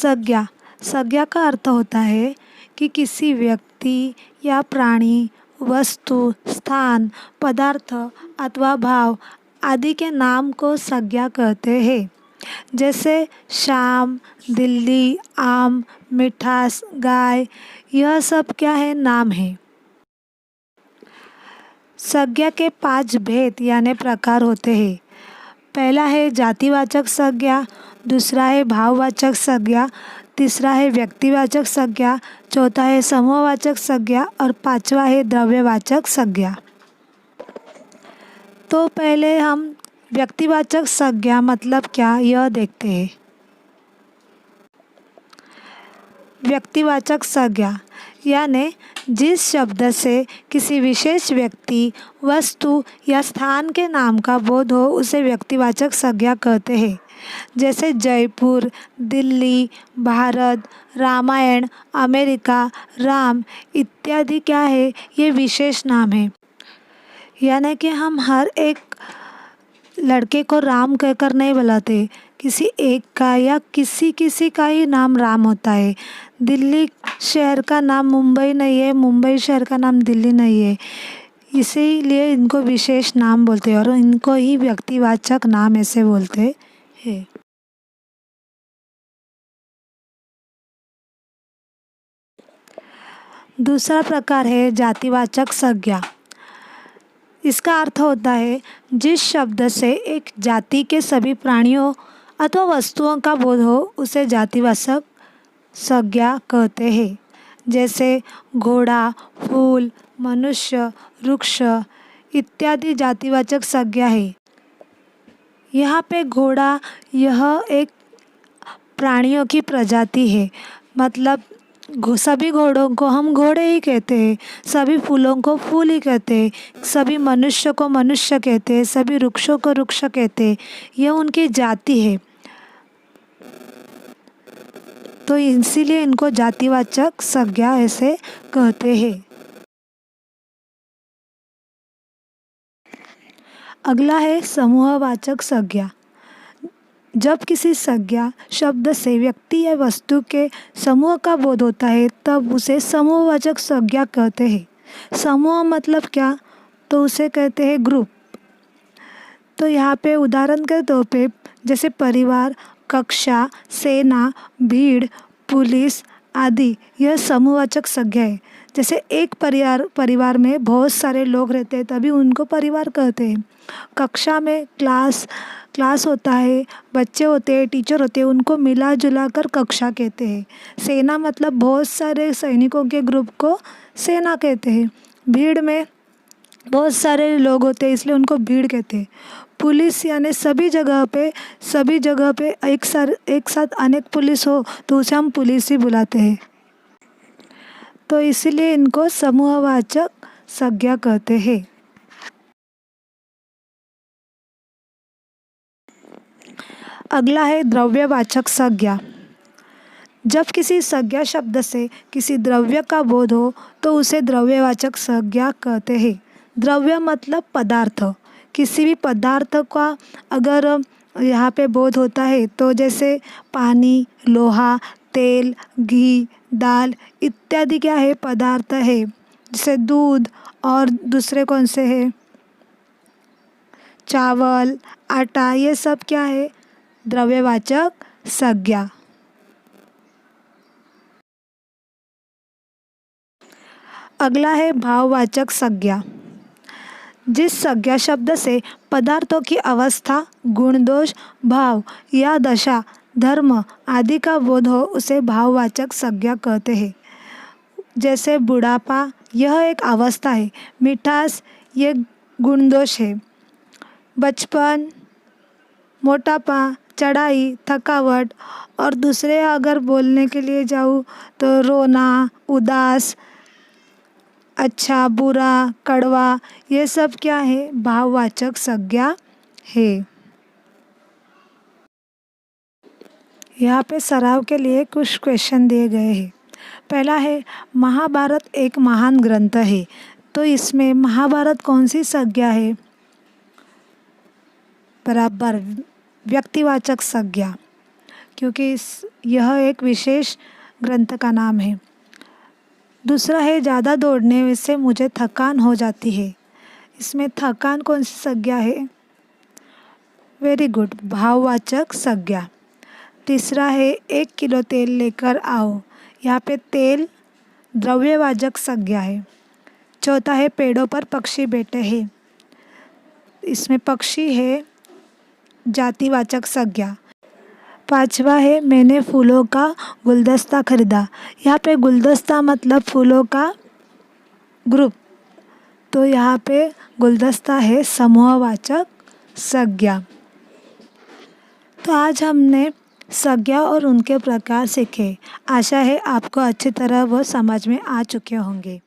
संज्ञा। संज्ञा का अर्थ होता है कि किसी व्यक्ति या प्राणी, वस्तु, स्थान, पदार्थ अथवा भाव आदि के नाम को संज्ञा कहते हैं। जैसे शाम, दिल्ली, आम, मिठास, गाय, यह सब क्या है? नाम है। संज्ञा के 5 भेद यानी प्रकार होते हैं। पहला है जातिवाचक संज्ञा, दूसरा है भाववाचक संज्ञा, तीसरा है व्यक्तिवाचक संज्ञा, चौथा है समूहवाचक संज्ञा और पांचवा है द्रव्यवाचक संज्ञा। तो पहले हम व्यक्तिवाचक संज्ञा मतलब क्या यह देखते हैं। व्यक्तिवाचक संज्ञा यानी जिस शब्द से किसी विशेष व्यक्ति, वस्तु या स्थान के नाम का बोध हो उसे व्यक्तिवाचक संज्ञा कहते हैं। जैसे जयपुर, दिल्ली, भारत, रामायण, अमेरिका, राम इत्यादि क्या है? ये विशेष नाम है। यानी कि हम हर एक लड़के को राम कहकर नहीं बुलाते, किसी एक का या किसी किसी का ही नाम राम होता है। दिल्ली शहर का नाम मुंबई नहीं है, मुंबई शहर का नाम दिल्ली नहीं है। इसीलिए इनको विशेष नाम बोलते हैं और इनको ही व्यक्तिवाचक नाम ऐसे बोलते हैं। दूसरा प्रकार है जातिवाचक संज्ञा। इसका अर्थ होता है जिस शब्द से एक जाति के सभी प्राणियों अथवा वस्तुओं का बोध हो उसे जातिवाचक संज्ञा कहते हैं। जैसे घोड़ा, फूल, मनुष्य, वृक्ष इत्यादि जातिवाचक संज्ञा है। यहाँ पे घोड़ा यह एक प्राणियों की प्रजाति है, मतलब सभी घोड़ों को हम घोड़े ही कहते हैं, सभी फूलों को फूल ही कहते हैं, सभी मनुष्य को मनुष्य कहते हैं, सभी वृक्षों को वृक्ष कहते हैं। यह उनकी जाति है, तो इसीलिए इनको जातिवाचक संज्ञा ऐसे कहते हैं। अगला है समूहवाचक संज्ञा। जब किसी संज्ञा शब्द से व्यक्ति या वस्तु के समूह का बोध होता है तब उसे समूहवाचक संज्ञा कहते हैं। समूह मतलब क्या? तो उसे कहते हैं ग्रुप। तो यहाँ पे उदाहरण के तौर पे जैसे परिवार, कक्षा, सेना, भीड़, पुलिस आदि, यह समूहवाचक संज्ञा है। जैसे एक परिवार में बहुत सारे लोग रहते हैं तभी उनको परिवार कहते हैं। कक्षा में क्लास होता है, बच्चे होते हैं, टीचर होते हैं, उनको मिला जुला कर कक्षा कहते हैं। सेना मतलब बहुत सारे सैनिकों के ग्रुप को सेना कहते हैं। भीड़ में बहुत सारे लोग होते हैं इसलिए उनको भीड़ कहते हैं। पुलिस यानी सभी जगह पे एक साथ अनेक पुलिस हो तो उसे हम पुलिस ही बुलाते हैं। तो इसीलिए इनको समूहवाचक संज्ञा कहते हैं। अगला है द्रव्यवाचक संज्ञा। जब किसी संज्ञा शब्द से किसी द्रव्य का बोध हो तो उसे द्रव्यवाचक संज्ञा कहते हैं। द्रव्य मतलब पदार्थ। किसी भी पदार्थ का अगर यहाँ पे बोध होता है तो जैसे पानी, लोहा, तेल, घी, दाल इत्यादि क्या है? पदार्थ है। जैसे दूध और दूसरे कौन से है? चावल, आटा, ये सब क्या है? द्रव्यवाचक संज्ञा। अगला है भाववाचक संज्ञा। जिस संज्ञा शब्द से पदार्थों की अवस्था, गुण, दोष, भाव या दशा, धर्म आदि का बोध हो उसे भाववाचक संज्ञा कहते हैं। जैसे बुढ़ापा, यह एक अवस्था है। मिठास, ये गुण दोष है। बचपन, मोटापा, चढ़ाई, थकावट और दूसरे अगर बोलने के लिए जाऊँ तो रोना, उदास, अच्छा, बुरा, कड़वा, ये सब क्या है? भाववाचक संज्ञा है। यहाँ पे सराव के लिए कुछ क्वेश्चन दिए गए हैं। पहला है महाभारत एक महान ग्रंथ है, तो इसमें महाभारत कौन सी संज्ञा है? बराबर व्यक्तिवाचक संज्ञा, क्योंकि यह एक विशेष ग्रंथ का नाम है। दूसरा है ज़्यादा दौड़ने से मुझे थकान हो जाती है। इसमें थकान कौन सी संज्ञा है? वेरी गुड, भाववाचक संज्ञा। तीसरा है 1 किलो तेल लेकर आओ। यहाँ पे तेल द्रव्यवाचक संज्ञा है। चौथा है पेड़ों पर पक्षी बैठे हैं। इसमें पक्षी है जातिवाचक संज्ञा। पांचवा है मैंने फूलों का गुलदस्ता खरीदा। यहाँ पे गुलदस्ता मतलब फूलों का ग्रुप, तो यहाँ पे गुलदस्ता है समूहवाचक संज्ञा। तो आज हमने संज्ञा और उनके प्रकार सीखे। आशा है आपको अच्छी तरह वो समझ में आ चुके होंगे।